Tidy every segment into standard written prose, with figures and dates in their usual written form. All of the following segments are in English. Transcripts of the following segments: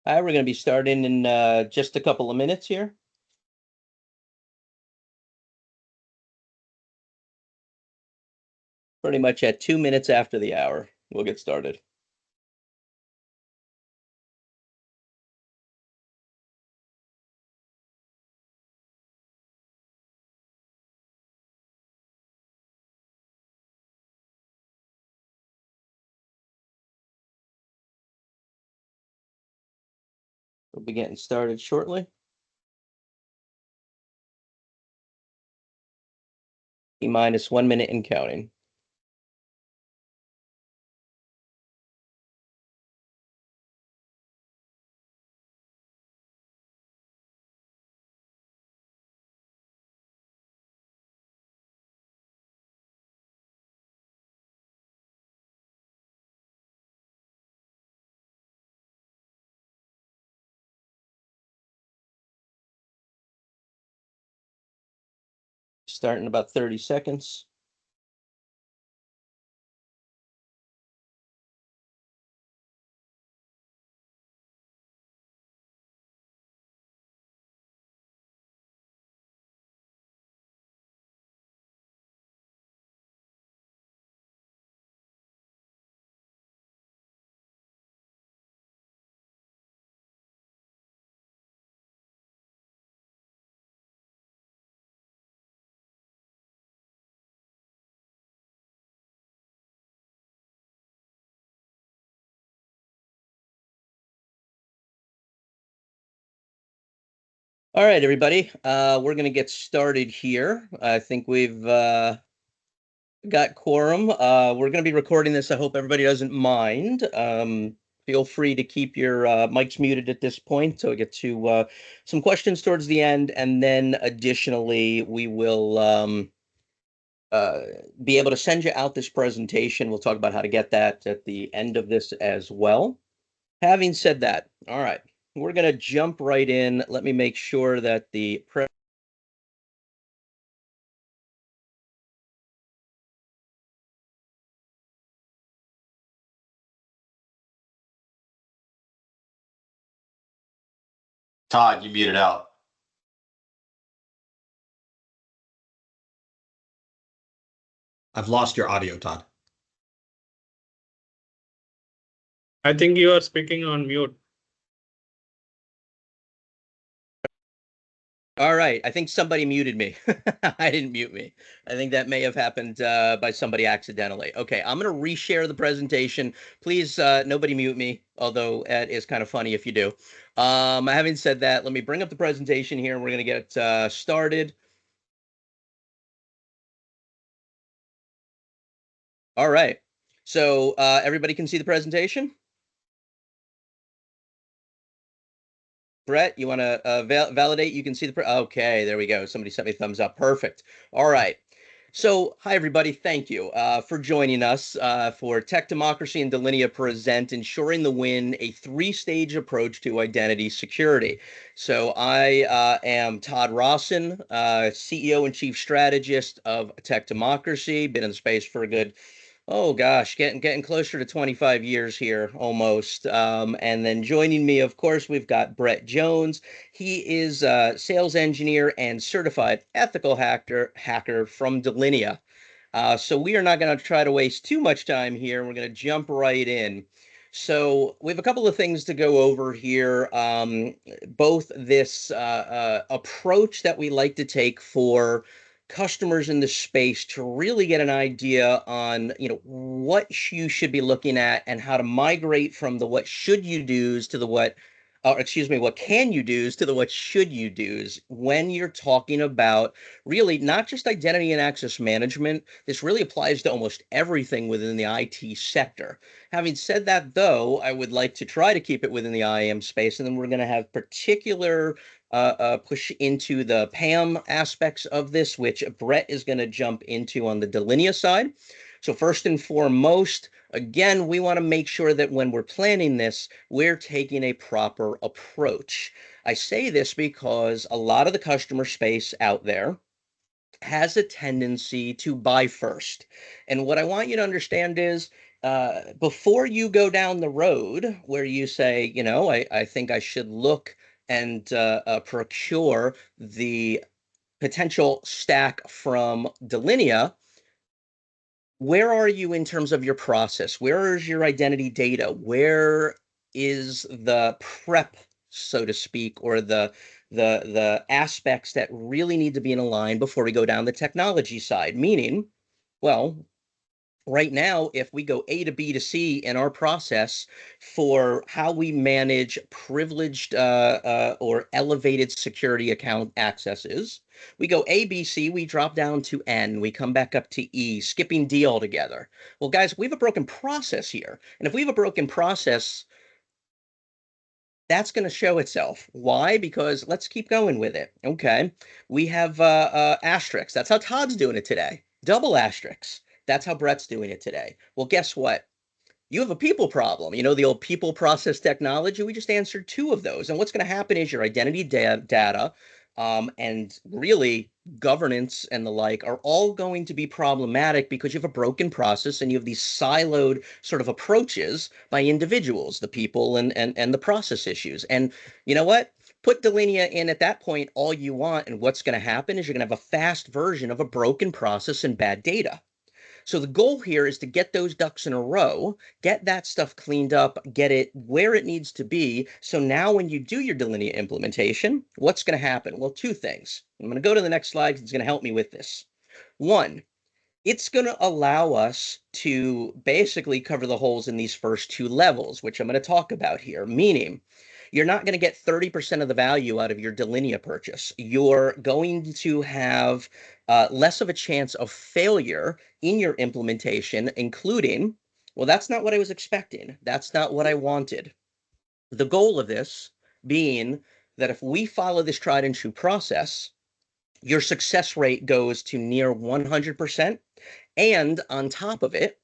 All right, we're going to be starting in just a couple of minutes here. Pretty much at 2 minutes after the hour, we'll get started. We'll be getting started shortly. T-minus 1 minute and counting. Starting in about 30 seconds. All right, everybody. We're going to get started here. I think we've got quorum. We're going to be recording this. I hope everybody doesn't mind. Feel free to keep your mics muted at this point so we get to some questions towards the end. And then additionally, we will be able to send you out this presentation. We'll talk about how to get that at the end of this as well. Having said that, all right, we're going to jump right in. Let me make sure that the Todd, you muted out. I've lost your audio, Todd. I think you are speaking on mute. All right, I think somebody muted me. I didn't mute me. I think that may have happened by somebody accidentally. Okay, I'm going to reshare the presentation. Please, nobody mute me, although it is kind of funny if you do. Having said that, let me bring up the presentation here, and we're going to get started. All right, so everybody can see the presentation? Brett, you want to validate? You can see the okay, there we go. Somebody sent me a thumbs up. Perfect. All right. So, hi, everybody. Thank you for joining us for TechDemocracy and Delinea present Ensuring the Win, a three-stage approach to identity security. So I am Todd Rawson, CEO and Chief Strategist of TechDemocracy. Been in the space for a good oh gosh, getting closer to 25 years here almost. And then joining me, of course, we've got Brett Jones. He is a sales engineer and certified ethical hacker from Delinea. So we are not going to try to waste too much time here. We're going to jump right in. So we have a couple of things to go over here. Both this approach that we like to take for customers in the space to really get an idea on what you should be looking at and how to migrate from the what should you do's to the what excuse me, what can you do's to the what should you do's when you're talking about really not just identity and access management. This really applies to almost everything within the IT sector. Having said that, though, I would like to try to keep it within the IAM space, and then we're going to have particular push into the PAM aspects of this, which Brett is going to jump into on the Delinea side. So first and foremost, again, we want to make sure that when we're planning this, we're taking a proper approach. I say this because a lot of the customer space out there has a tendency to buy first. And what I want you to understand is before you go down the road where you say, I think I should look and procure the potential stack from Delinea, where are you in terms of your process? Where is your identity data? Where is the prep, so to speak, or the aspects that really need to be in a line before we go down the technology side? Meaning, well, right now, if we go A to B to C in our process for how we manage privileged or elevated security account accesses, we go A, B, C, we drop down to N, we come back up to E, skipping D altogether. Well, guys, we have a broken process here. And if we have a broken process, that's going to show itself. Why? Because let's keep going with it. Okay. We have asterisks. That's how Todd's doing it today. Double asterisks. That's how Brett's doing it today. Well, guess what? You have a people problem. You know, the old people process technology. We just answered two of those. And what's going to happen is your identity data and really governance and the like are all going to be problematic because you have a broken process and you have these siloed sort of approaches by individuals, the people and the process issues. And you know what? Put Delinea in at that point all you want, and what's going to happen is you're going to have a fast version of a broken process and bad data. So the goal here is to get those ducks in a row, get that stuff cleaned up, get it where it needs to be. So now when you do your Delinea implementation, what's going to happen? Well, two things. I'm going to go to the next slide because it's going to help me with this. One, it's going to allow us to basically cover the holes in these first two levels, which I'm going to talk about here, meaning you're not going to get 30% of the value out of your Delinea purchase. You're going to have less of a chance of failure in your implementation, including, well, that's not what I was expecting. That's not what I wanted. The goal of this being that if we follow this tried and true process, your success rate goes to near 100%. And on top of it,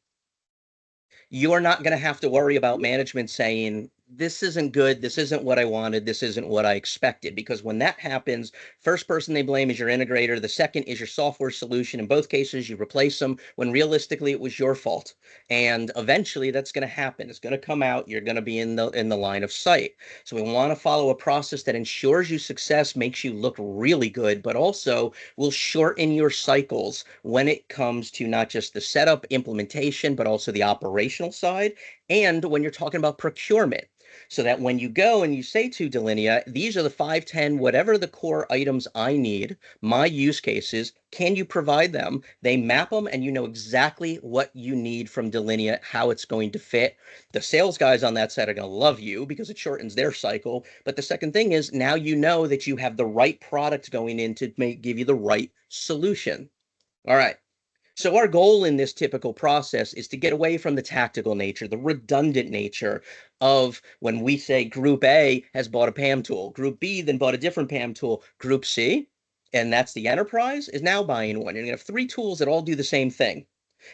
you're not going to have to worry about management saying, this isn't good, this isn't what I wanted, this isn't what I expected. Because when that happens, first person they blame is your integrator, the second is your software solution. In both cases, you replace them when realistically it was your fault. And eventually that's going to happen. It's going to come out, you're going to be in the line of sight. So we want to follow a process that ensures you success, makes you look really good, but also will shorten your cycles when it comes to not just the setup implementation, but also the operational side. And when you're talking about procurement, so that when you go and you say to Delinea, these are the 5, 10, whatever the core items I need, my use cases, can you provide them? They map them and you know exactly what you need from Delinea, how it's going to fit. The sales guys on that side are going to love you because it shortens their cycle. But the second thing is now you know that you have the right product going in to give you the right solution. All right. So our goal in this typical process is to get away from the tactical nature, the redundant nature of when we say Group A has bought a PAM tool, Group B then bought a different PAM tool, Group C, and that's the enterprise, is now buying one. You're going to have three tools that all do the same thing.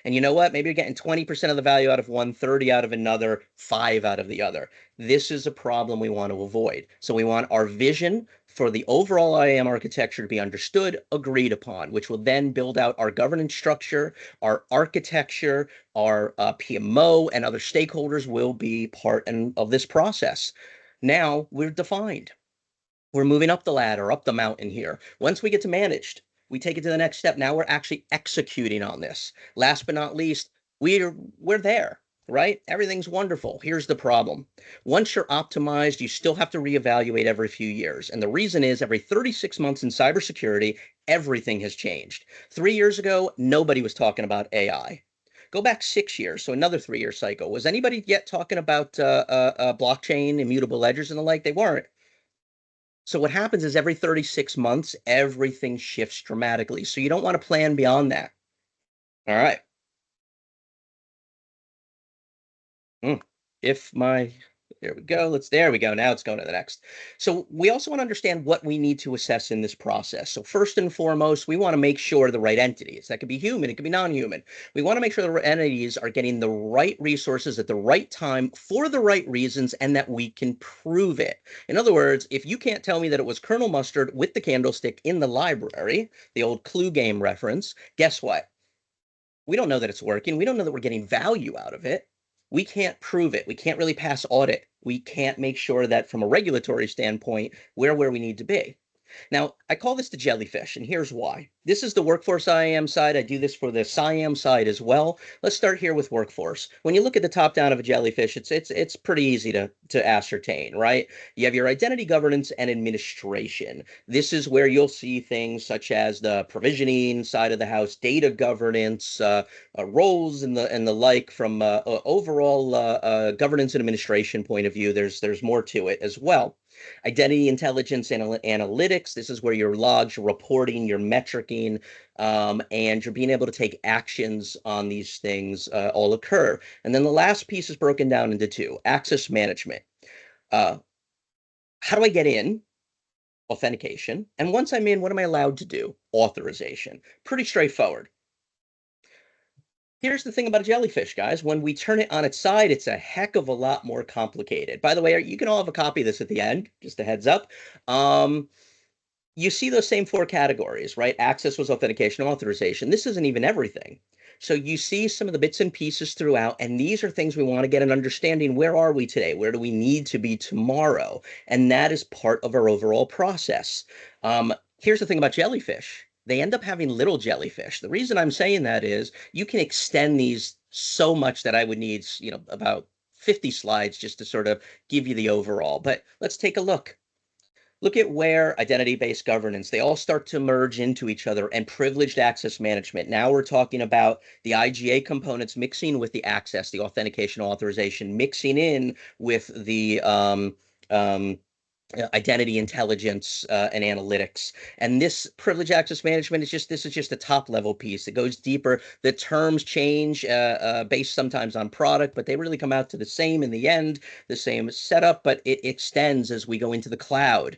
And you know what? Maybe you're getting 20% of the value out of one, 30 out of another, 5 out of the other. This is a problem we want to avoid. So we want our vision for the overall IAM architecture to be understood, agreed upon, which will then build out our governance structure, our architecture, our PMO, and other stakeholders will be part of this process. Now we're defined. We're moving up the ladder, up the mountain here. Once we get to managed, we take it to the next step. Now we're actually executing on this. Last but not least, we're there, right? Everything's wonderful. Here's the problem. Once you're optimized, you still have to reevaluate every few years. And the reason is every 36 months in cybersecurity, everything has changed. 3 years ago, nobody was talking about AI. Go back 6 years, so another 3-year cycle. Was anybody yet talking about blockchain, immutable ledgers, and the like? They weren't. So what happens is every 36 months, everything shifts dramatically. So you don't want to plan beyond that. All right. If my, there we go. There we go. Now it's going to the next. So we also want to understand what we need to assess in this process. So first and foremost, we want to make sure the right entities, that could be human, it could be non-human. We want to make sure the right entities are getting the right resources at the right time for the right reasons and that we can prove it. In other words, if you can't tell me that it was Colonel Mustard with the candlestick in the library, the old Clue game reference, guess what? We don't know that it's working. We don't know that we're getting value out of it. We can't prove it. We can't really pass audit. We can't make sure that from a regulatory standpoint, we're where we need to be. Now, I call this the jellyfish, and here's why. This is the workforce IAM side. I do this for the SIAM side as well. Let's start here with workforce. When you look at the top down of a jellyfish, it's pretty easy to ascertain, right? You have your identity governance and administration. This is where you'll see things such as the provisioning side of the house, data governance, roles and the like from overall governance and administration point of view. There's more to it as well. Identity intelligence analytics. This is where your logs, your reporting, your metricing, and you're being able to take actions on these things all occur. And then the last piece is broken down into two: access management. How do I get in? Authentication. And once I'm in, what am I allowed to do? Authorization. Pretty straightforward. Here's the thing about a jellyfish, guys. When we turn it on its side, it's a heck of a lot more complicated. By the way, you can all have a copy of this at the end, just a heads up. You see those same four categories, right? Access was authentication and authorization. This isn't even everything. So you see some of the bits and pieces throughout, and these are things we want to get an understanding. Where are we today? Where do we need to be tomorrow? And that is part of our overall process. Here's the thing about jellyfish. They end up having little jellyfish. The reason I'm saying that is you can extend these so much that I would need, about 50 slides just to sort of give you the overall. But let's take a look. Look at where identity-based governance, they all start to merge into each other, and privileged access management. Now we're talking about the IGA components mixing with the access, the authentication authorization, mixing in with the identity intelligence and analytics. And this privileged access management this is just a top level piece. It goes deeper. The terms change based sometimes on product, but they really come out to the same in the end, the same setup, but it extends as we go into the cloud.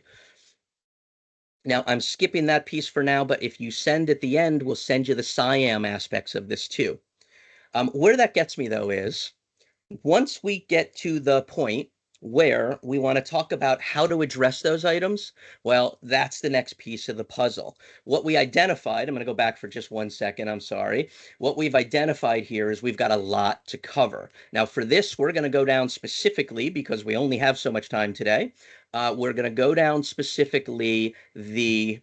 Now, I'm skipping that piece for now, but if you send at the end, we'll send you the SIAM aspects of this too. Where that gets me, though, is once we get to the point where we want to talk about how to address those items, well, that's the next piece of the puzzle. What we identified, I'm going to go back for just 1 second, I'm sorry. What we've identified here is we've got a lot to cover. Now, for this, we're going to go down specifically, because we only have so much time today, we're going to go down specifically the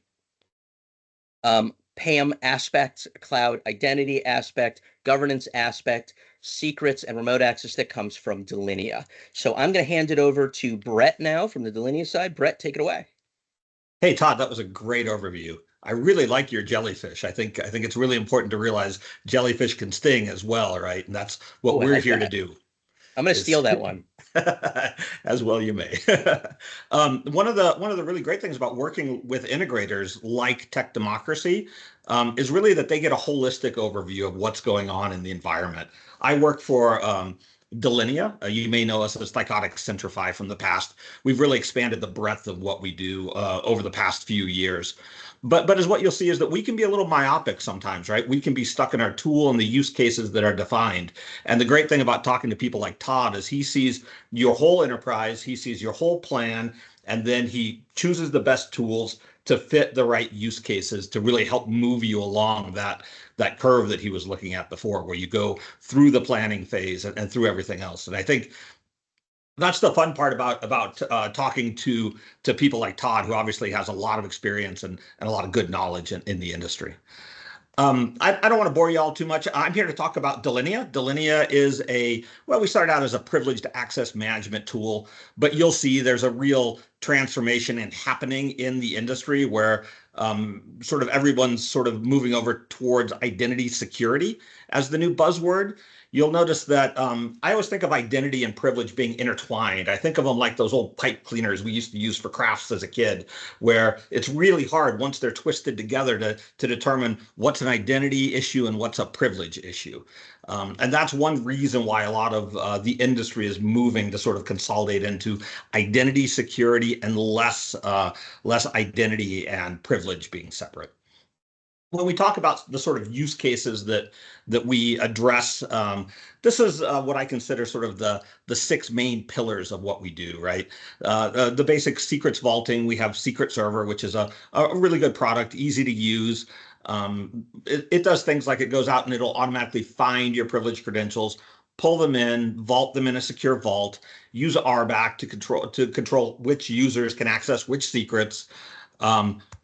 PAM aspect, cloud identity aspect, governance aspect, secrets, and remote access that comes from Delinea. So I'm going to hand it over to Brett now from the Delinea side. Brett, take it away. Hey, Todd, that was a great overview. I really like your jellyfish. I think it's really important to realize jellyfish can sting as well, right? And that's what we're here to do. I'm going to steal that one. As well you may. One of the really great things about working with integrators like TechDemocracy is really that they get a holistic overview of what's going on in the environment. I work for Delinea. You may know us as Thycotic Centrify from the past. We've really expanded the breadth of what we do over the past few years. But as what you'll see is that we can be a little myopic sometimes, right? We can be stuck in our tool and the use cases that are defined. And the great thing about talking to people like Todd is he sees your whole enterprise, he sees your whole plan, and then he chooses the best tools to fit the right use cases to really help move you along that curve that he was looking at before, where you go through the planning phase and through everything else. And I think that's the fun part about talking to people like Todd, who obviously has a lot of experience and a lot of good knowledge in the industry. I don't want to bore you all too much. I'm here to talk about Delinea. Delinea is we started out as a privileged access management tool, but you'll see there's a real transformation happening in the industry where sort of everyone's sort of moving over towards identity security as the new buzzword. You'll notice that I always think of identity and privilege being intertwined. I think of them like those old pipe cleaners we used to use for crafts as a kid, where it's really hard once they're twisted together to determine what's an identity issue and what's a privilege issue. And that's one reason why a lot of the industry is moving to sort of consolidate into identity security and less identity and privilege being separate. When we talk about the sort of use cases that we address, this is what I consider sort of the 6 main pillars of what we do, right? The basic secrets vaulting, we have Secret Server, which is a really good product, easy to use. It does things like it goes out and it'll automatically find your privileged credentials, pull them in, vault them in a secure vault, use RBAC to control which users can access which secrets,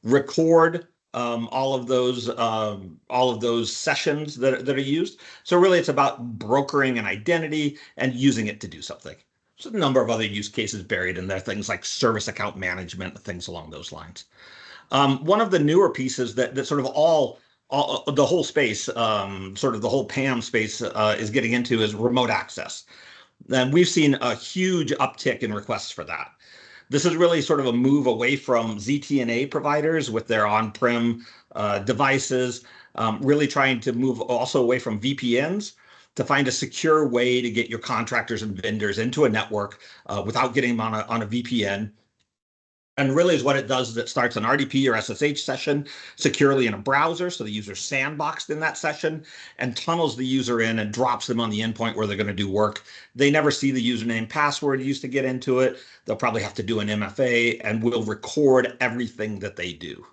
record all of those sessions that are used. So really, it's about brokering an identity and using it to do something. There's a number of other use cases buried in there, things like service account management, things along those lines. One of the newer pieces that sort of all the whole space, sort of the whole PAM space is getting into is remote access. And we've seen a huge uptick in requests for that. This is really sort of a move away from ZTNA providers with their on-prem devices, really trying to move also away from VPNs to find a secure way to get your contractors and vendors into a network without getting them on a VPN. And really is what it does is it starts an RDP or SSH session securely in a browser, so the user's sandboxed in that session, and tunnels the user in and drops them on the endpoint where they're going to do work. They never see the username password used to get into it. They'll probably have to do an MFA, and we'll record everything that they do.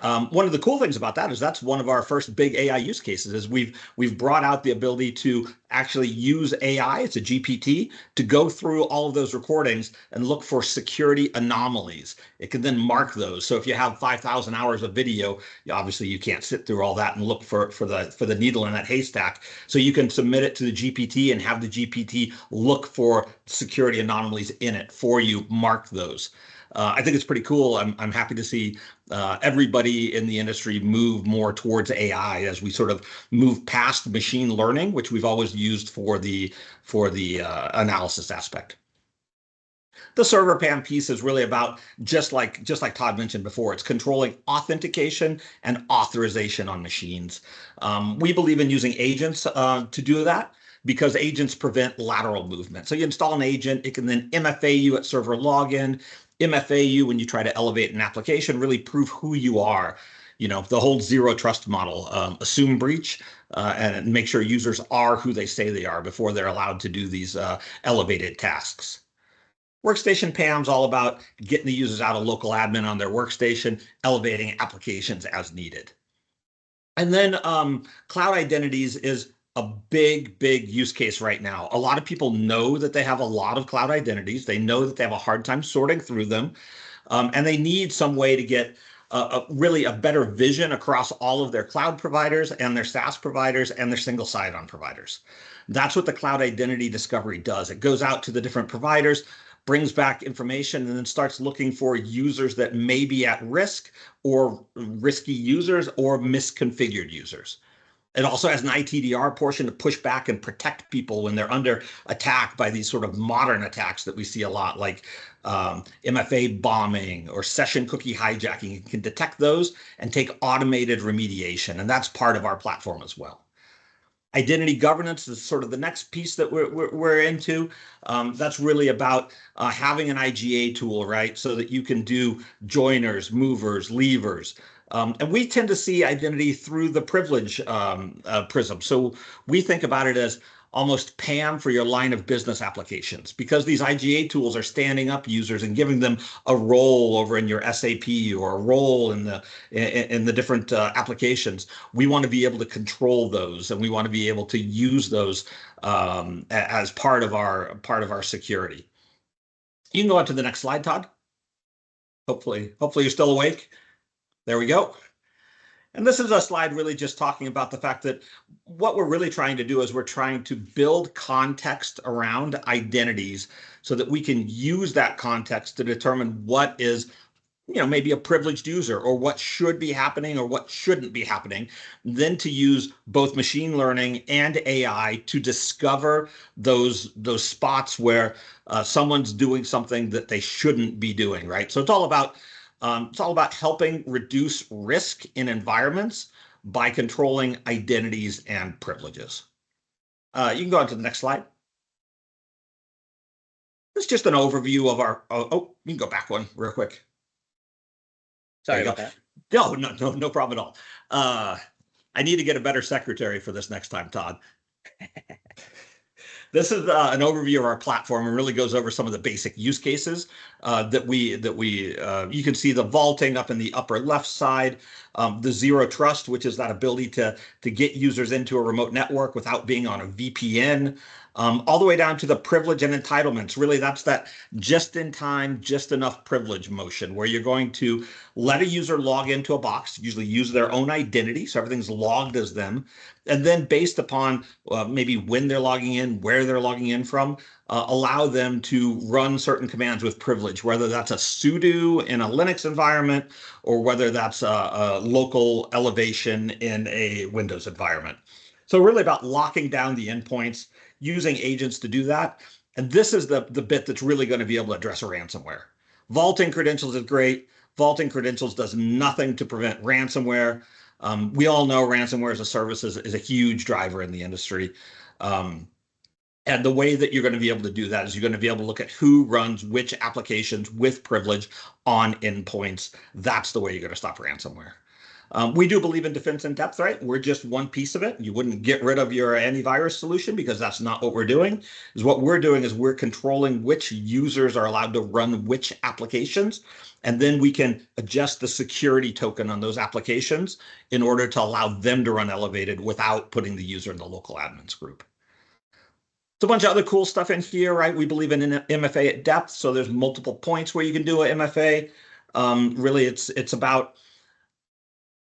One of the cool things about that is that's one of our first big AI use cases is we've brought out the ability to actually use AI, it's a GPT, to go through all of those recordings and look for security anomalies. It can then mark those. So if you have 5,000 hours of video, obviously you can't sit through all that and look for the needle in that haystack. So you can submit it to the GPT and have the GPT look for security anomalies in it for you, mark those. I think it's pretty cool. I'm happy to see everybody in the industry move more towards AI as we sort of move past machine learning, which we've always used for the analysis aspect. The server PAM piece is really about just like Todd mentioned before. It's controlling authentication and authorization on machines. We believe in using agents to do that, because agents prevent lateral movement. So you install an agent, it can then MFA you at server login, MFA you when you try to elevate an application, really prove who you are. You know, the whole zero trust model, assume breach and make sure users are who they say they are before they're allowed to do these elevated tasks. Workstation PAM's all about getting the users out of local admin on their workstation, elevating applications as needed. And then cloud identities is a big use case right now. A lot of people know that they have a lot of cloud identities. They know that they have a hard time sorting through them. And they need some way to get really a better vision across all of their cloud providers and their SaaS providers and their single sign-on providers. That's what the cloud identity discovery does. It goes out to the different providers, brings back information, and then starts looking for users that may be at risk or risky users or misconfigured users. It also has an ITDR portion to push back and protect people when they're under attack by these sort of modern attacks that we see a lot, like MFA bombing or session cookie hijacking. It can detect those and take automated remediation, and that's part of our platform as well. Identity governance is sort of the next piece that we're into. That's really about having an IGA tool, right? So that you can do joiners, movers, leavers. And we tend to see identity through the privilege prism. So we think about it as almost PAM for your line of business applications, because these IGA tools are standing up users and giving them a role over in your SAP or a role in the different applications. We want to be able to control those, and we want to be able to use those as part of our security. You can go on to the next slide, Todd. Hopefully you're still awake. There we go. And this is a slide really just talking about the fact that what we're really trying to do is we're trying to build context around identities so that we can use that context to determine what is, maybe a privileged user, or what should be happening or what shouldn't be happening, then to use both machine learning and AI to discover those spots where someone's doing something that they shouldn't be doing, right? So it's all about helping reduce risk in environments by controlling identities and privileges. You can go on to the next slide. This is just an overview of our, you can go back one real quick. Sorry about that. No problem at all. I need to get a better secretary for this next time, Todd. This is an overview of our platform and really goes over some of the basic use cases that we you can see the vaulting up in the upper left side. the zero trust, which is that ability to get users into a remote network without being on a VPN, all the way down to the privilege and entitlements. Really, that's that just in time, just enough privilege motion where you're going to let a user log into a box, usually use their own identity, so everything's logged as them. And then based upon maybe when they're logging in, where they're logging in from, allow them to run certain commands with privilege, whether that's a sudo in a Linux environment or whether that's a local elevation in a Windows environment. So really about locking down the endpoints, using agents to do that. And this is the bit that's really going to be able to address a ransomware. Vaulting credentials is great. Vaulting credentials does nothing to prevent ransomware. We all know ransomware as a service is a huge driver in the industry. And the way that you're going to be able to do that is you're going to be able to look at who runs which applications with privilege on endpoints. That's the way you're going to stop ransomware. We do believe in defense in depth, right? We're just one piece of it. You wouldn't get rid of your antivirus solution because that's not what we're doing. What we're doing is we're controlling which users are allowed to run which applications. And then we can adjust the security token on those applications in order to allow them to run elevated without putting the user in the local admins group. There's a bunch of other cool stuff in here, right? We believe in an MFA at depth. So there's multiple points where you can do an MFA. Really, it's about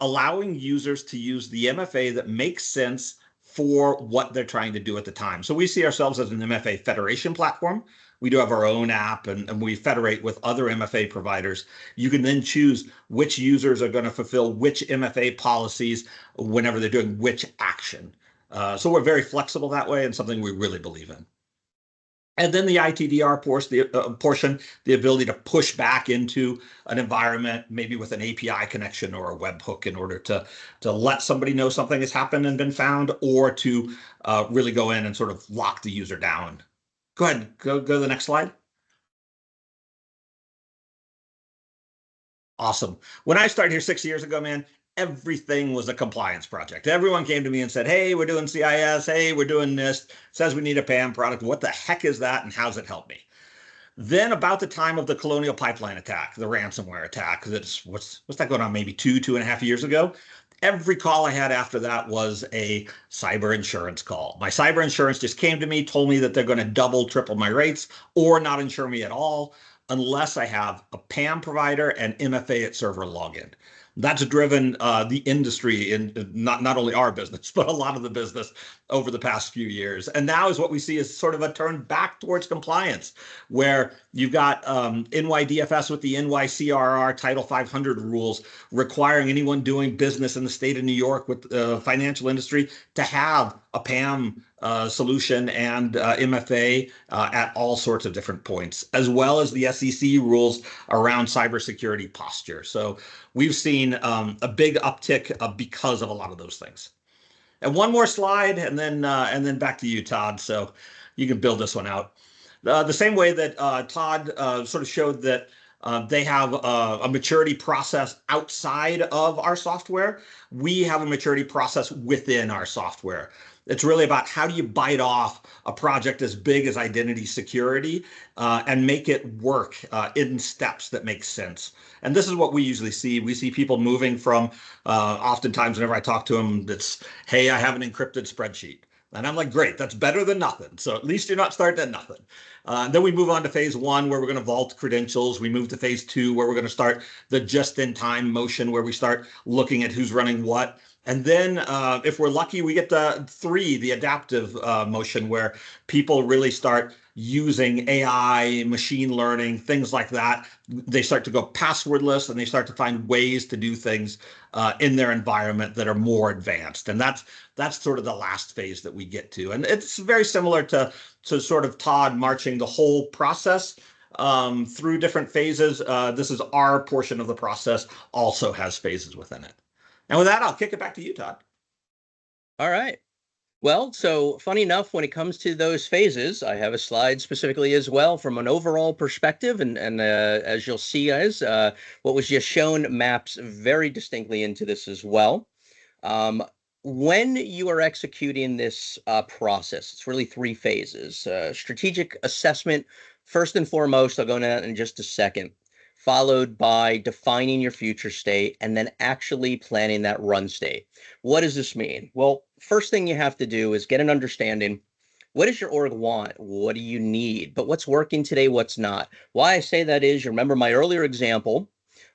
allowing users to use the MFA that makes sense for what they're trying to do at the time. So we see ourselves as an MFA federation platform. We do have our own app and we federate with other MFA providers. You can then choose which users are going to fulfill which MFA policies whenever they're doing which action. So we're very flexible that way and something we really believe in. And then the ITDR portion, the ability to push back into an environment, maybe with an API connection or a webhook in order to let somebody know something has happened and been found, or to really go in and sort of lock the user down. Go ahead, go to the next slide. Awesome. When I started here 6 years ago, man, everything was a compliance project. Everyone came to me and said, hey, we're doing CIS. Hey, we're doing this. Says we need a PAM product. What the heck is that? And how's it help me? Then about the time of the Colonial Pipeline attack, the ransomware attack, what's that going on, maybe 2.5 years ago? Every call I had after that was a cyber insurance call. My cyber insurance just came to me, told me that they're going to double, triple my rates or not insure me at all unless I have a PAM provider and MFA at server login. That's driven the industry in not only our business, but a lot of the business over the past few years. And now is what we see as sort of a turn back towards compliance, where you've got NYDFS with the NYCRR Title 500 rules requiring anyone doing business in the state of New York with the financial industry to have a PAM solution and MFA at all sorts of different points, as well as the SEC rules around cybersecurity posture. So we've seen a big uptick because of a lot of those things. And one more slide, and then back to you, Todd. So you can build this one out. The same way that Todd sort of showed that they have a maturity process outside of our software, we have a maturity process within our software. It's really about how do you bite off a project as big as identity security and make it work in steps that make sense. And this is what we usually see. We see people moving from, oftentimes whenever I talk to them, it's, hey, I have an encrypted spreadsheet. And I'm like, great, that's better than nothing. So at least you're not starting at nothing. Then we move on to phase one, where we're going to vault credentials. We move to phase two, where we're going to start the just-in-time motion, where we start looking at who's running what. And then if we're lucky, we get the three, the adaptive motion, where people really start using AI, machine learning, things like that. They start to go passwordless and they start to find ways to do things in their environment that are more advanced. And that's sort of the last phase that we get to. And it's very similar to sort of Todd marching the whole process through different phases. This is our portion of the process, also has phases within it. And with that, I'll kick it back to you, Todd. All right. Well, so funny enough, when it comes to those phases, I have a slide specifically as well from an overall perspective. And as you'll see, guys, what was just shown maps very distinctly into this as well. When you are executing this process, it's really three phases. Strategic assessment, first and foremost, I'll go into that in just a second. followed by defining your future state, and then actually planning that run state. What does this mean? Well, first thing you have to do is get an understanding. What does your org want? What do you need? But what's working today, what's not? Why I say that is, you remember my earlier example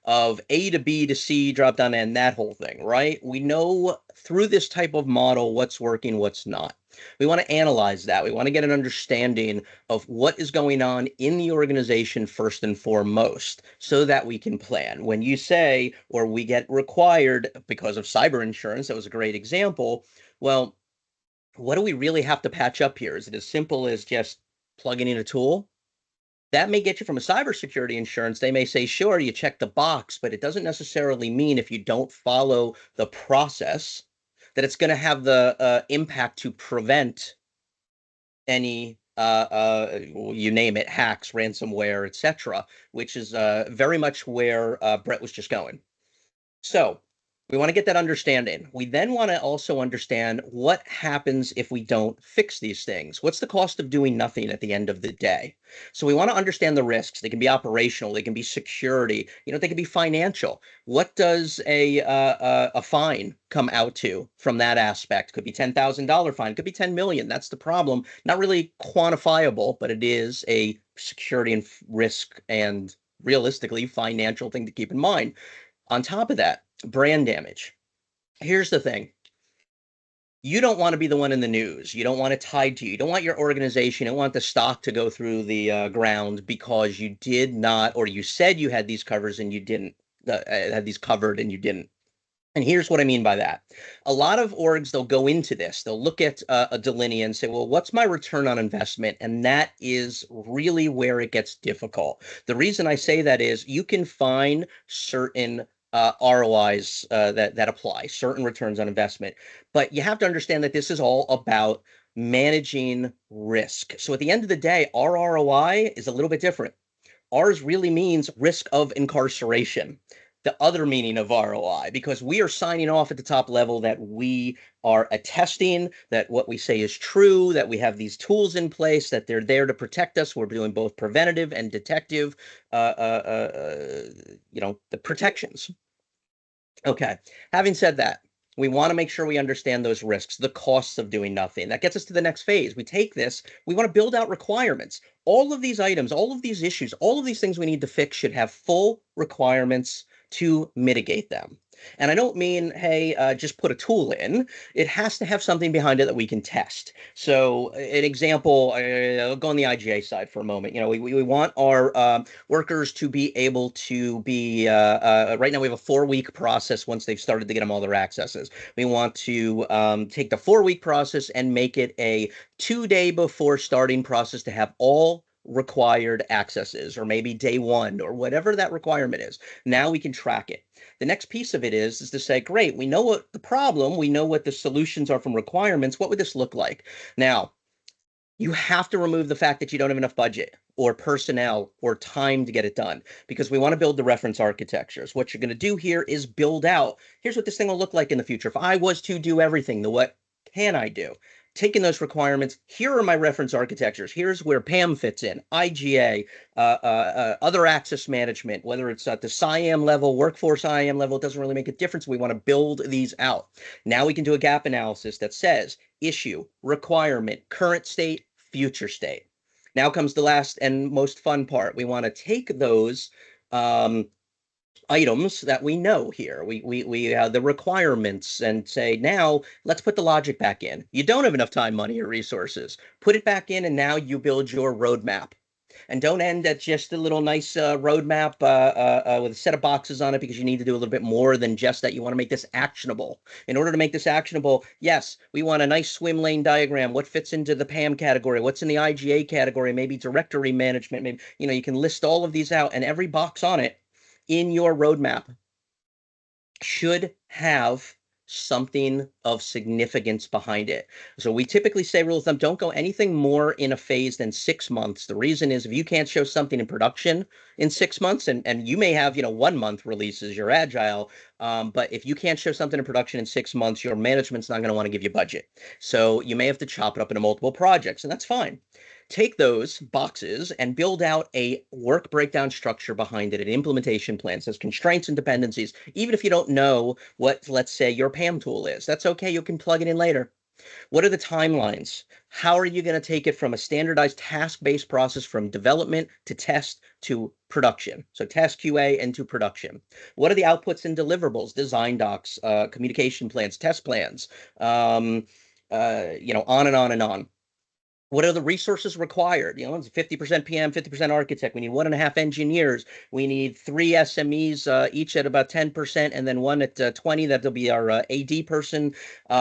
of A to B to C, drop down, and that whole thing, right? We know through this type of model what's working, what's not. We want to analyze that. We want to get an understanding of what is going on in the organization first and foremost so that we can plan. When you say, or we get required because of cyber insurance, that was a great example. Well, what do we really have to patch up here? Is it as simple as just plugging in a tool? That may get you from a cybersecurity insurance. They may say, sure, you check the box, but it doesn't necessarily mean if you don't follow the process that it's going to have the impact to prevent any you name it, hacks, ransomware, etc., which is very much where Brett was just going. So we want to get that understanding. We then want to also understand what happens if we don't fix these things. What's the cost of doing nothing at the end of the day? So we want to understand the risks. They can be operational, they can be security, they can be financial. What does a fine come out to from that aspect? Could be $10,000 fine, could be 10 million. That's the problem. Not really quantifiable, but it is a security and risk and realistically financial thing to keep in mind. On top of that, brand damage. Here's the thing. You don't want to be the one in the news. You don't want it tied to you. You don't want your organization, you don't want the stock to go through the ground because you did not, or you said you had these covers and you didn't, had these covered and you didn't. And here's what I mean by that. A lot of orgs, they'll go into this. They'll look at a Delinea and say, well, what's my return on investment? And that is really where it gets difficult. The reason I say that is you can find certain ROIs that apply, certain returns on investment. But you have to understand that this is all about managing risk. So at the end of the day, our ROI is a little bit different. Ours really means risk of incarceration, the other meaning of ROI, because we are signing off at the top level that we are attesting that what we say is true, that we have these tools in place, that they're there to protect us. We're doing both preventative and detective, the protections. Okay. Having said that, we want to make sure we understand those risks, the costs of doing nothing. That gets us to the next phase. We take this, we want to build out requirements. All of these items, all of these issues, all of these things we need to fix should have full requirements to mitigate them. And I don't mean, hey, just put a tool in. It has to have something behind it that we can test. So, an example, I'll go on the IGA side for a moment. We want our workers to be able to be, right now we have a 4-week process once they've started to get them all their accesses. We want to take the 4-week process and make it a 2-day before starting process to have all required accesses, or maybe day 1, or whatever that requirement is. Now we can track it. The next piece of it is to say, great, we know what the problem, we know what the solutions are from requirements. What would this look like? Now, you have to remove the fact that you don't have enough budget or personnel or time to get it done, because we want to build the reference architectures. What you're going to do here is build out, here's what this thing will look like in the future. If I was to do everything, what can I do? Taking those requirements, here are my reference architectures. Here's where PAM fits in, IGA, other access management, whether it's at the SIAM level, workforce IAM level, it doesn't really make a difference. We want to build these out. Now we can do a gap analysis that says issue, requirement, current state, future state. Now comes the last and most fun part. We want to take those items that we know here. We have the requirements and say, now let's put the logic back in. You don't have enough time, money, or resources. Put it back in, and now you build your roadmap. And don't end at just a little nice roadmap with a set of boxes on it, because you need to do a little bit more than just that. You want to make this actionable. In order to make this actionable, yes, we want a nice swim lane diagram. What fits into the PAM category? What's in the IGA category? Maybe directory management. Maybe, you can list all of these out, and every box on it in your roadmap should have something of significance behind it. So we typically say, rule of thumb, don't go anything more in a phase than 6 months. The reason is, if you can't show something in production in 6 months, and you may have 1-month releases, you're agile, but if you can't show something in production in 6 months, your management's not going to want to give you budget. So you may have to chop it up into multiple projects, and that's fine. Take those boxes and build out a work breakdown structure behind it, an implementation plan, says constraints and dependencies. Even if you don't know what, let's say, your PAM tool is, that's okay. You can plug it in later. What are the timelines? How are you going to take it from a standardized task-based process from development to test to production? So test QA into production. What are the outputs and deliverables? Design docs, communication plans, test plans, on and on and on. What are the resources required? It's 50% PM, 50% architect. We need 1.5 engineers. We need 3 SMEs, each at about 10%, and then one at 20. That'll be our AD person.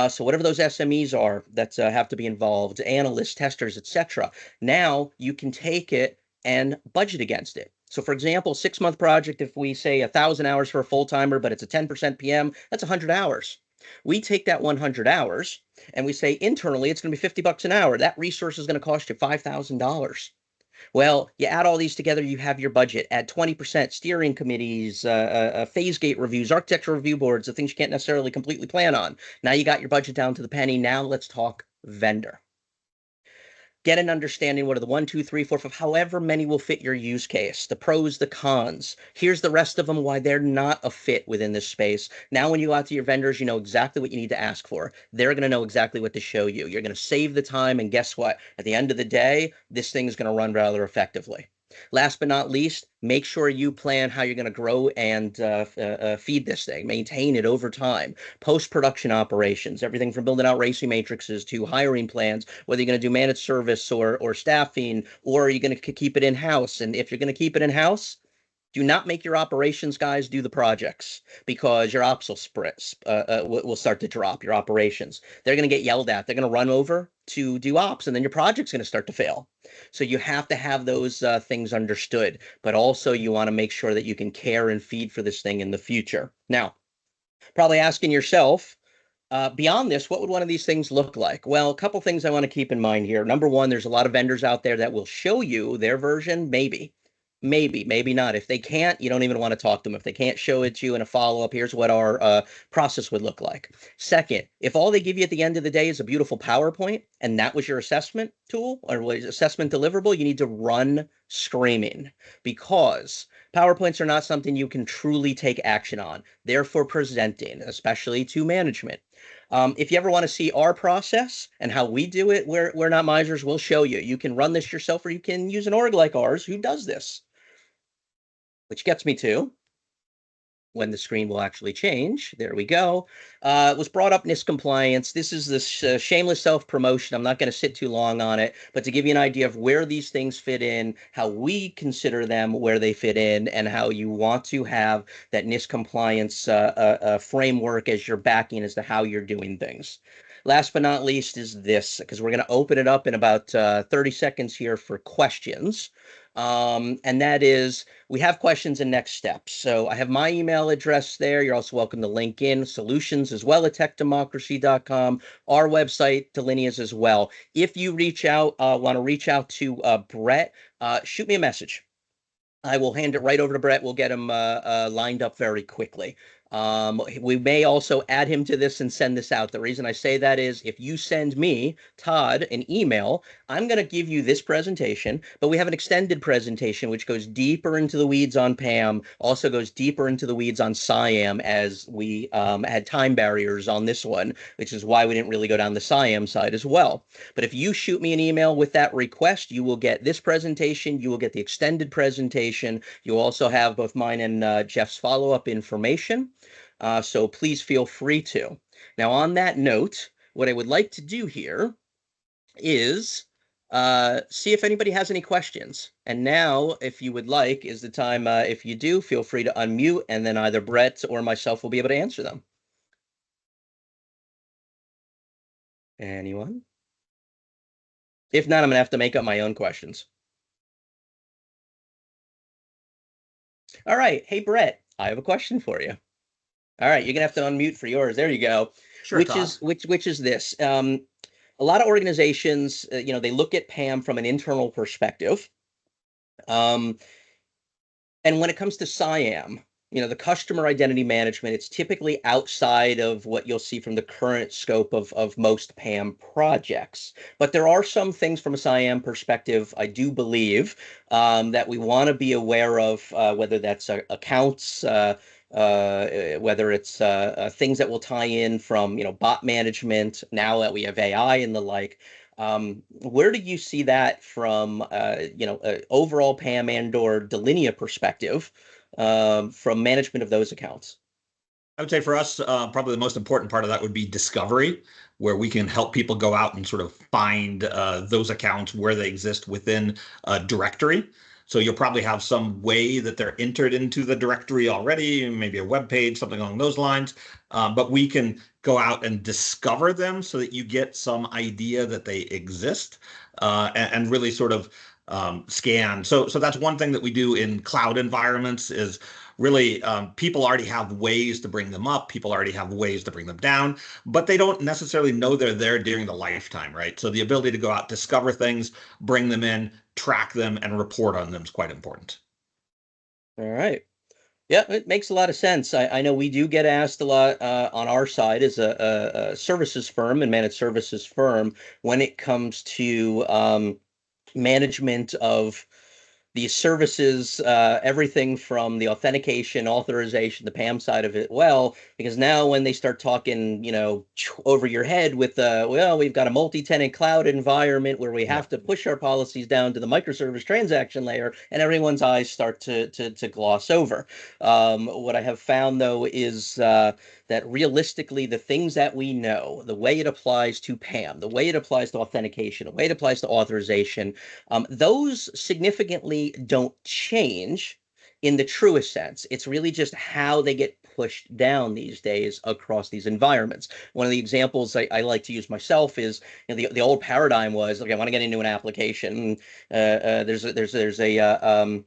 So whatever those SMEs are that have to be involved, analysts, testers, etc. Now you can take it and budget against it. So for example, 6-month project, if we say 1,000 hours for a full-timer, but it's a 10% PM, that's 100 hours. We take that 100 hours and we say internally it's going to be $50 an hour. That resource is going to cost you $5,000. Well, you add all these together, you have your budget. Add 20% steering committees, phase gate reviews, architectural review boards, the things you can't necessarily completely plan on. Now you got your budget down to the penny. Now let's talk vendor. Get an understanding what are the 1, 2, 3, 4, 5, however many will fit your use case, the pros, the cons. Here's the rest of them, why they're not a fit within this space. Now, when you go out to your vendors, you know exactly what you need to ask for. They're going to know exactly what to show you. You're going to save the time, and guess what? At the end of the day, this thing is going to run rather effectively. Last but not least, make sure you plan how you're going to grow and feed this thing, maintain it over time. Post-production operations, everything from building out racing matrices to hiring plans, whether you're going to do managed service or staffing, or are you going to keep it in-house? And if you're going to keep it in-house, do not make your operations guys do the projects because your ops will start to drop, your operations. They're going to get yelled at. They're going to run over to do ops, and then your project's going to start to fail. So you have to have those things understood, but also you want to make sure that you can care and feed for this thing in the future. Now, probably asking yourself, beyond this, what would one of these things look like? Well, a couple things I want to keep in mind here. Number one, there's a lot of vendors out there that will show you their version, maybe. Maybe not. If they can't, you don't even want to talk to them. If they can't show it to you in a follow-up, here's what our process would look like. Second, if all they give you at the end of the day is a beautiful PowerPoint and that was your assessment tool or was assessment deliverable, you need to run screaming because PowerPoints are not something you can truly take action on. They're for presenting, especially to management. If you ever want to see our process and how we do it, we're not misers. We'll show you. You can run this yourself, or you can use an org like ours who does this. Which gets me to when the screen will actually change. There we go. Was brought up NIST compliance. This is this shameless self-promotion. I'm not going to sit too long on it, but to give you an idea of where these things fit in, how we consider them, where they fit in, and how you want to have that NIST compliance framework as your backing as to how you're doing things. Last but not least is this, because we're going to open it up in about 30 seconds here for questions. And that is, we have questions and next steps. So I have my email address there. You're also welcome to link in solutions as well at techdemocracy.com, our website, Delinea's as well. If you want to reach out to Brett, shoot me a message. I will hand it right over to Brett. We'll get him lined up very quickly. We may also add him to this and send this out. The reason I say that is if you send me, Todd, an email, I'm going to give you this presentation, but we have an extended presentation which goes deeper into the weeds on PAM, also goes deeper into the weeds on SIAM as we had time barriers on this one, which is why we didn't really go down the SIAM side as well. But if you shoot me an email with that request, you will get this presentation, you will get the extended presentation, you'll also have both mine and Jeff's follow-up information. So please feel free to. Now, on that note, what I would like to do here is see if anybody has any questions. And now, if you would like, is the time, if you do, feel free to unmute, and then either Brett or myself will be able to answer them. Anyone? If not, I'm going to have to make up my own questions. All right. Hey, Brett, I have a question for you. All right, you're gonna have to unmute for yours. There you go. Sure, which Todd. is this? A lot of organizations, they look at PAM from an internal perspective, and when it comes to SIAM, the customer identity management, it's typically outside of what you'll see from the current scope of most PAM projects. But there are some things from a SIAM perspective, I do believe, that we want to be aware of, whether that's accounts, whether it's things that will tie in from, bot management, now that we have AI and the like. Where do you see that from, overall PAM and or Delinea perspective, from management of those accounts? I would say for us, probably the most important part of that would be discovery, where we can help people go out and sort of find those accounts where they exist within a directory. So you'll probably have some way that they're entered into the directory already, maybe a web page, something along those lines. But we can go out and discover them so that you get some idea that they exist, and really sort of scan. So that's one thing that we do in cloud environments is really, people already have ways to bring them up. People already have ways to bring them down, but they don't necessarily know they're there during the lifetime, right? So the ability to go out, discover things, bring them in, track them, and report on them is quite important. All right. Yeah, it makes a lot of sense. I know we do get asked a lot, on our side as a services firm and managed services firm, when it comes to management of these services, everything from the authentication, authorization, the PAM side of it. Well, because now when they start talking, over your head with, well, we've got a multi-tenant cloud environment where we have to push our policies down to the microservice transaction layer, and everyone's eyes start to gloss over. What I have found though is that realistically, the things that we know, the way it applies to PAM, the way it applies to authentication, the way it applies to authorization, those significantly don't change in the truest sense. It's really just how they get pushed down these days across these environments. One of the examples I like to use myself is, the old paradigm was, okay, I want to get into an application. There's a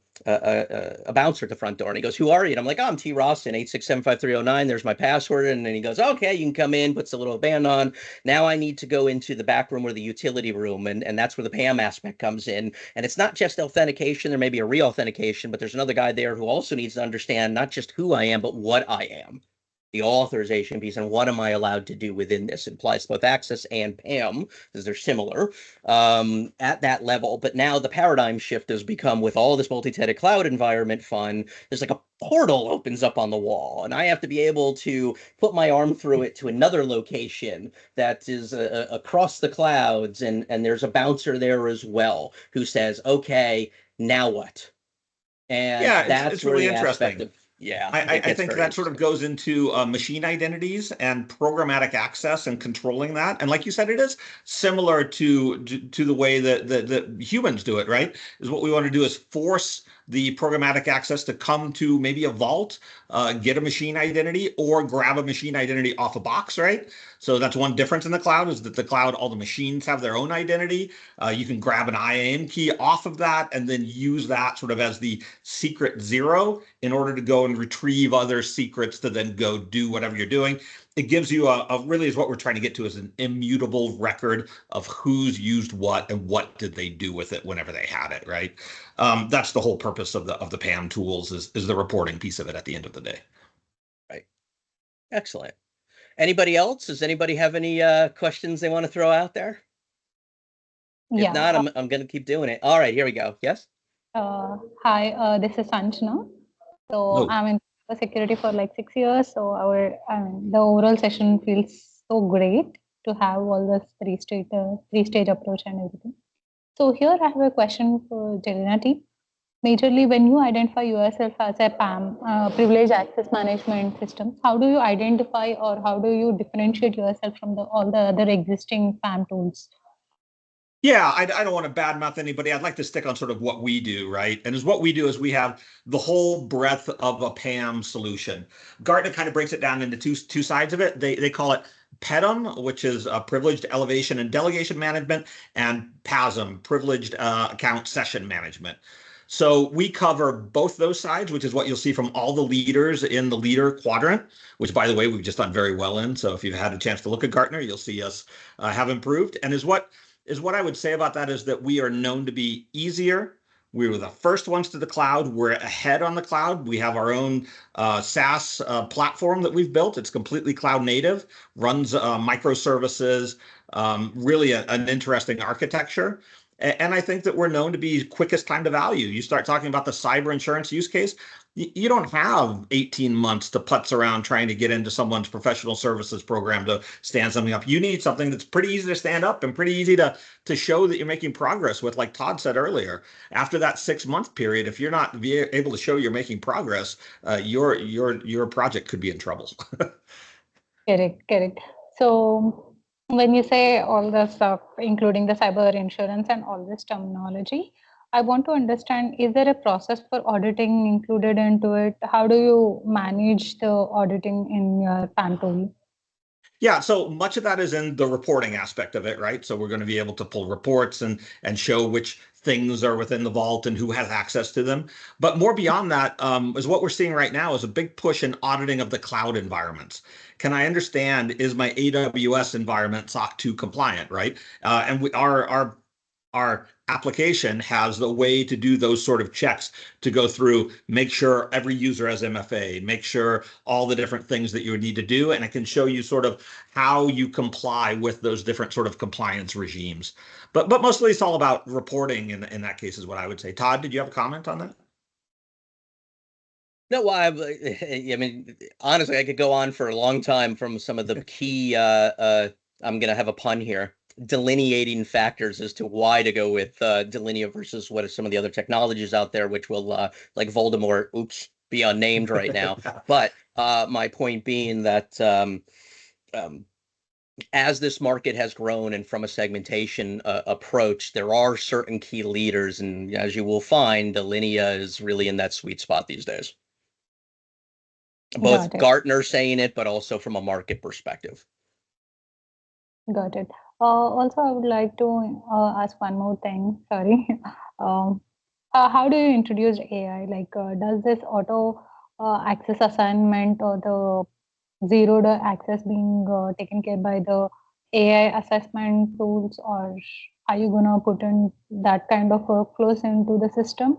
bouncer at the front door, and he goes, "Who are you?" And I'm like, "Oh, I'm T. Rosson, 8675309. There's my password." And then he goes, "Okay, you can come in," puts a little band on. Now I need to go into the back room or the utility room, and that's where the PAM aspect comes in. And it's not just authentication, there may be a re-authentication, but there's another guy there who also needs to understand not just who I am, but what I am. The authorization piece and what am I allowed to do within this. It applies to both access and PAM because they're similar, at that level. But now the paradigm shift has become, with all this multi-tenant cloud environment fun, there's like a portal opens up on the wall, and I have to be able to put my arm through it to another location that is across the clouds, and there's a bouncer there as well who says, "Okay, now what?" And Yeah, that's it's where really the aspect interesting. of, yeah, I, it I gets think very that sort of interesting. goes into machine identities and programmatic access and controlling that. And like you said, it is similar to the way that humans do it, right? Is what we want to do is force the programmatic access to come to maybe a vault, get a machine identity, or grab a machine identity off a box, right? So that's one difference in the cloud, is that the cloud, all the machines have their own identity. You can grab an IAM key off of that and then use that sort of as the secret zero in order to go and retrieve other secrets to then go do whatever you're doing. It gives you a really, is what we're trying to get to, is an immutable record of who's used what and what did they do with it whenever they had it, right? That's the whole purpose of the PAM tools, is the reporting piece of it at the end of the day. Right. Excellent. Anybody else? Does anybody have any questions they want to throw out there? If Yeah. not, I'm going to keep doing it. All right, here we go. Yes? Hi, this is Sanjana. So No. I'm in security for like 6 years. So the overall session feels so great to have all this three-stage approach and everything. So here I have a question for Delinea team. Majorly, when you identify yourself as a PAM, privileged access management system, how do you identify or how do you differentiate yourself from all the other existing PAM tools? Yeah, I don't want to badmouth anybody. I'd like to stick on sort of what we do, right? And what we do is we have the whole breadth of a PAM solution. Gartner kind of breaks it down into two sides of it. They call it PEDM, which is privileged elevation and delegation management, and PASM, privileged account session management. So we cover both those sides, which is what you'll see from all the leaders in the leader quadrant, which, by the way, we've just done very well in. So if you've had a chance to look at Gartner, you'll see us have improved. And is what I would say about that is that we are known to be easier, We were the first ones to the cloud. We're ahead on the cloud. We have our own SaaS platform that we've built. It's completely cloud native, runs microservices, really an interesting architecture. And I think that we're known to be quickest time to value. You start talking about the cyber insurance use case, you don't have 18 months to putz around trying to get into someone's professional services program to stand something up. You need something that's pretty easy to stand up and pretty easy to show that you're making progress with, like Todd said earlier. After that 6-month period, if you're not able to show you're making progress, your project could be in trouble. Correct. So when you say all the stuff, including the cyber insurance and all this terminology, I want to understand, is there a process for auditing included into it? How do you manage the auditing in your PAN tool? Yeah, so much of that is in the reporting aspect of it, right? So we're going to be able to pull reports and show which things are within the vault and who has access to them. But more beyond that is what we're seeing right now is a big push in auditing of the cloud environments. Can I understand, is my AWS environment SOC 2 compliant, right? And our application has the way to do those sort of checks to go through, make sure every user has MFA, make sure all the different things that you would need to do, and it can show you sort of how you comply with those different sort of compliance regimes. But mostly it's all about reporting in that case is what I would say. Todd, did you have a comment on that? No, I mean, honestly, I could go on for a long time from some of the key, I'm going to have a pun here, delineating factors as to why to go with Delinea versus what are some of the other technologies out there, which will, like Voldemort, oops, be unnamed right now. But my point being that um, as this market has grown and from a segmentation approach, there are certain key leaders. And as you will find, Delinea is really in that sweet spot these days. Both Got it. Gartner saying it, but also from a market perspective. Got it. Also, I would like to ask one more thing. Sorry. um, how do you introduce AI? Like, does this auto access assignment or the zeroed access being taken care by the AI assessment tools, or are you gonna put in that kind of workflows into the system,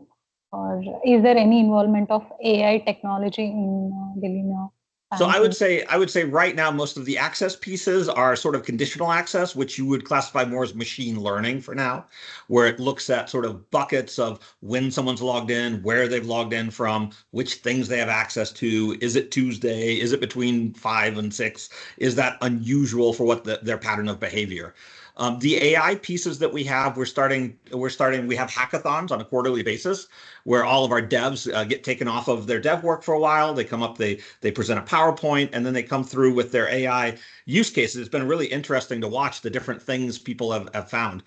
or is there any involvement of AI technology in Delinea So PAN tool? I would say right now most of the access pieces are sort of conditional access, which you would classify more as machine learning for now, where it looks at sort of buckets of when someone's logged in, where they've logged in from, which things they have access to. Is it Tuesday? Is it between 5 and 6? Is that unusual for what their pattern of behavior? The AI pieces that we have, we have hackathons on a quarterly basis where all of our devs get taken off of their dev work for a while. They come up, they present a PowerPoint, and then they come through with their AI use cases. It's been really interesting to watch the different things people have found.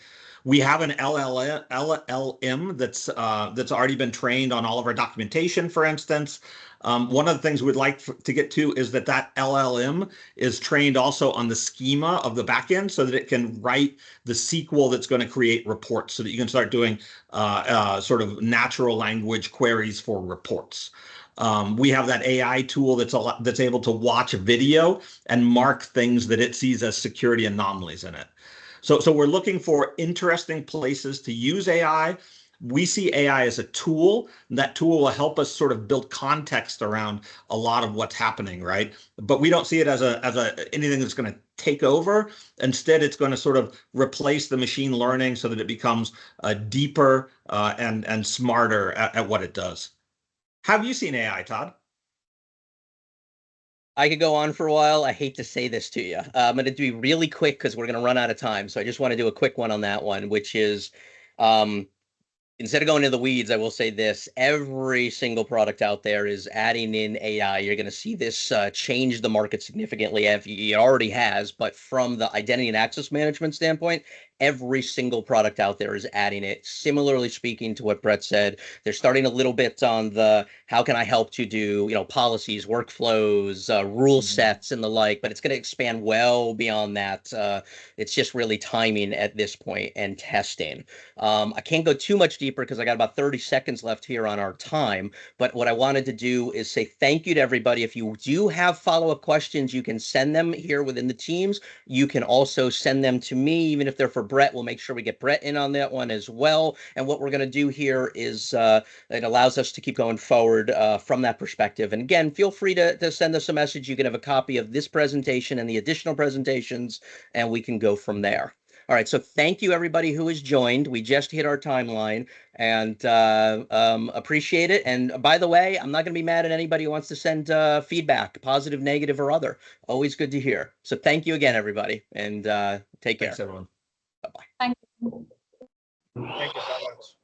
We have an LLM that's already been trained on all of our documentation, for instance. One of the things we'd like to get to is that LLM is trained also on the schema of the backend so that it can write the SQL that's going to create reports so that you can start doing sort of natural language queries for reports. We have that AI tool that's able to watch a video and mark things that it sees as security anomalies in it. So we're looking for interesting places to use AI. We see AI as a tool. That tool will help us sort of build context around a lot of what's happening, right? But we don't see it as anything that's going to take over. Instead, it's going to sort of replace the machine learning so that it becomes deeper and smarter at what it does. Have you seen AI, Todd? I could go on for a while. I hate to say this to you. I'm going to be really quick because we're going to run out of time. So I just want to do a quick one on that one, which is um, instead of going into the weeds, I will say this. Every single product out there is adding in AI. You're going to see this change the market significantly. It already has, but from the identity and access management standpoint, every single product out there is adding it. Similarly speaking to what Brett said, they're starting a little bit on the how can I help to do, policies, workflows, rule sets, and the like, but it's going to expand well beyond that. It's just really timing at this point and testing. I can't go too much deeper because I got about 30 seconds left here on our time. But what I wanted to do is say thank you to everybody. If you do have follow-up questions, you can send them here within the teams. You can also send them to me, even if they're for Brett. We'll make sure we get Brett in on that one as well. And what we're going to do here is it allows us to keep going forward from that perspective. And again, feel free to send us a message. You can have a copy of this presentation and the additional presentations, and we can go from there. All right, so thank you everybody who has joined. We just hit our timeline, and appreciate it. And by the way, I'm not going to be mad at anybody who wants to send feedback, positive, negative, or other. Always good to hear. So thank you again, everybody, and take care. Thanks, everyone. Bye-bye. Thank you. Thank you so much.